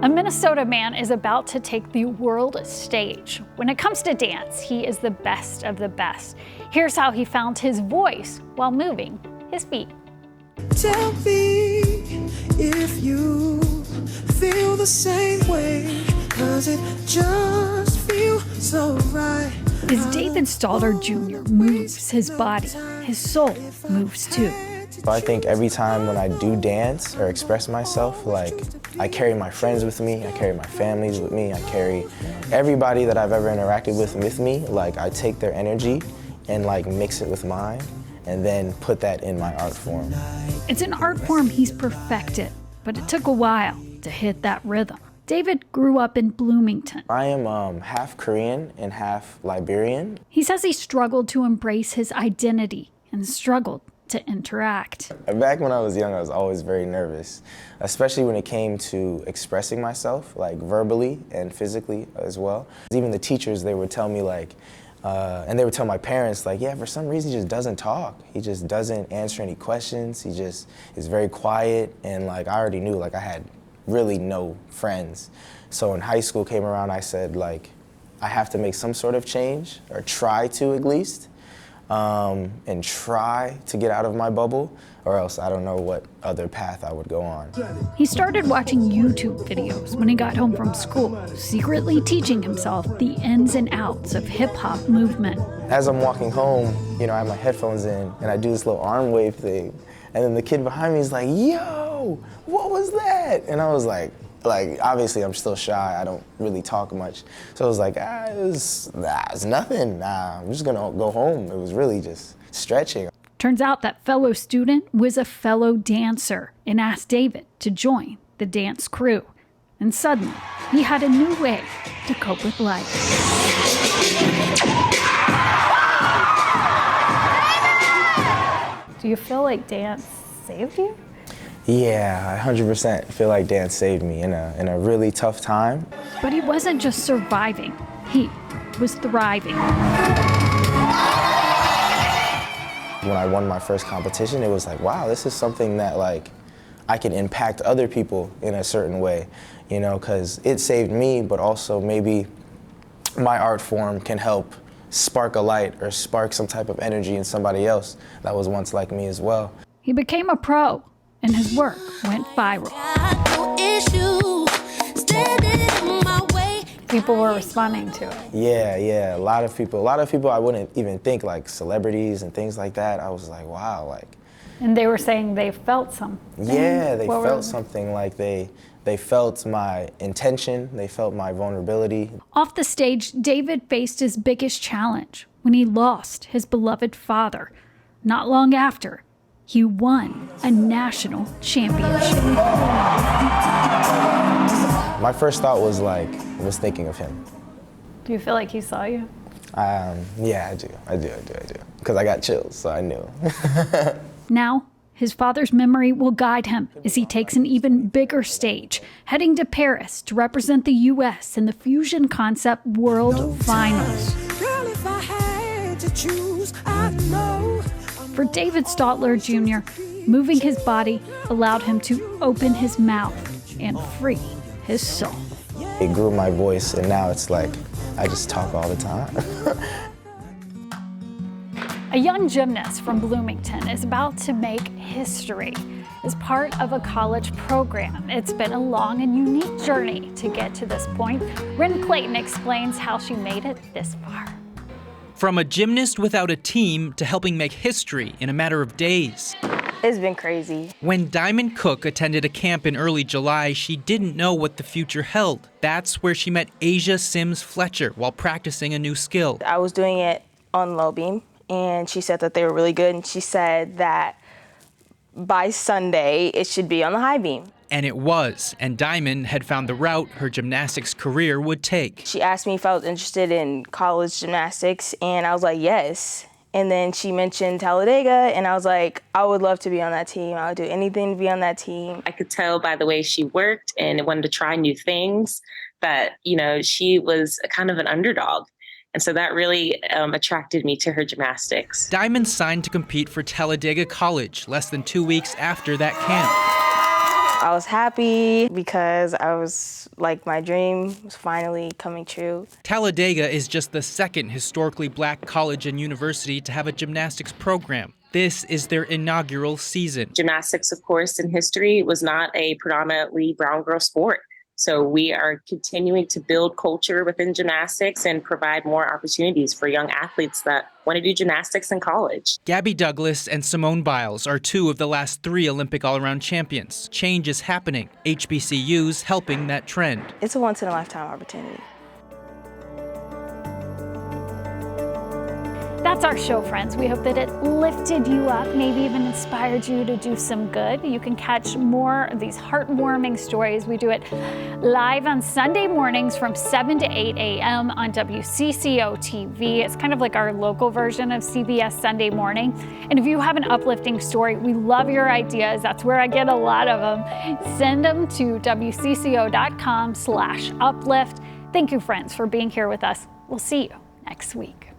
A Minnesota man is about to take the world stage. When it comes to dance, he is the best of the best. Here's how he found his voice while moving his feet. Tell me if you feel the same way, 'cause it just feels so right. As David Staller Jr. moves his body, his soul moves too. I think every time when I do dance or express myself, like, I carry my friends with me, I carry my families with me, I carry everybody that I've ever interacted with me. Like, I take their energy and like mix it with mine and then put that in my art form. It's an art form he's perfected, but it took a while to hit that rhythm. David grew up in Bloomington. I am half Korean and half Liberian. He says he struggled to embrace his identity and struggled to interact. Back when I was young, I was always very nervous, especially when it came to expressing myself, like verbally and physically as well. Even the teachers, they would tell me like, and they would tell my parents like, yeah, for some reason he just doesn't talk. He just doesn't answer any questions. He just is very quiet. And like, I already knew like I had really no friends. So when high school came around, I said like, I have to make some sort of change, or try to at least. And try to get out of my bubble, or else I don't know what other path I would go on. He started watching YouTube videos when he got home from school, secretly teaching himself the ins and outs of hip-hop movement. As I'm walking home, you know, I have my headphones in and I do this little arm wave thing, and then the kid behind me is like, yo, what was that? And I was like obviously I'm still shy, I don't really talk much. So I was like, it's nothing, I'm just gonna go home. It was really just stretching. Turns out that fellow student was a fellow dancer and asked David to join the dance crew. And suddenly, he had a new way to cope with life. Do you feel like dance saved you? Yeah, I 100% feel like dance saved me in a really tough time. But he wasn't just surviving, he was thriving. When I won my first competition, it was like, wow, this is something that like I can impact other people in a certain way, you know, because it saved me, but also maybe my art form can help spark a light or spark some type of energy in somebody else that was once like me as well. He became a pro, and his work went viral. People were responding to it. Yeah, a lot of people I wouldn't even think, like celebrities and things like that. I was like, wow, like. And they were saying they felt something. Yeah, they felt something, like they felt my intention, they felt my vulnerability. Off the stage, David faced his biggest challenge when he lost his beloved father. Not long after, he won a national championship. My first thought was thinking of him. Do you feel like he saw you? Yeah, I do. Because I got chills, so I knew. Now, his father's memory will guide him as he takes an even bigger stage, heading to Paris to represent the U.S. in the Fusion Concept World Finals. Girl, if I had to choose, I know. For David Staller Jr., moving his body allowed him to open his mouth and free his soul. It grew my voice, and now it's like I just talk all the time. A young gymnast from Bloomington is about to make history as part of a college program. It's been a long and unique journey to get to this point. Ren Clayton explains how she made it this far. From a gymnast without a team to helping make history in a matter of days. It's been crazy. When Diamond Cook attended a camp in early July, she didn't know what the future held. That's where she met Asia Sims Fletcher while practicing a new skill. I was doing it on low beam, and she said that they were really good, and she said that by Sunday it should be on the high beam. And it was, and Diamond had found the route her gymnastics career would take. She asked me if I was interested in college gymnastics, and I was like, yes. And then she mentioned Talladega, and I was like, I would love to be on that team. I would do anything to be on that team. I could tell by the way she worked and wanted to try new things that, you know, she was kind of an underdog. And so that really attracted me to her gymnastics. Diamond signed to compete for Talladega College less than 2 weeks after that camp. I was happy because I was like, my dream was finally coming true. Talladega is just the second historically black college and university to have a gymnastics program. This is their inaugural season. Gymnastics, of course, in history was not a predominantly brown girl sport. So we are continuing to build culture within gymnastics and provide more opportunities for young athletes that want to do gymnastics in college. Gabby Douglas and Simone Biles are two of the last 3 Olympic all-around champions. Change is happening. HBCU's helping that trend. It's a once-in-a-lifetime opportunity. That's our show, friends. We hope that it lifted you up, maybe even inspired you to do some good. You can catch more of these heartwarming stories. We do it live on Sunday mornings from 7 to 8 a.m. on WCCO TV. It's kind of like our local version of CBS Sunday Morning. And if you have an uplifting story, we love your ideas. That's where I get a lot of them. Send them to WCCO.com/uplift. Thank you, friends, for being here with us. We'll see you next week.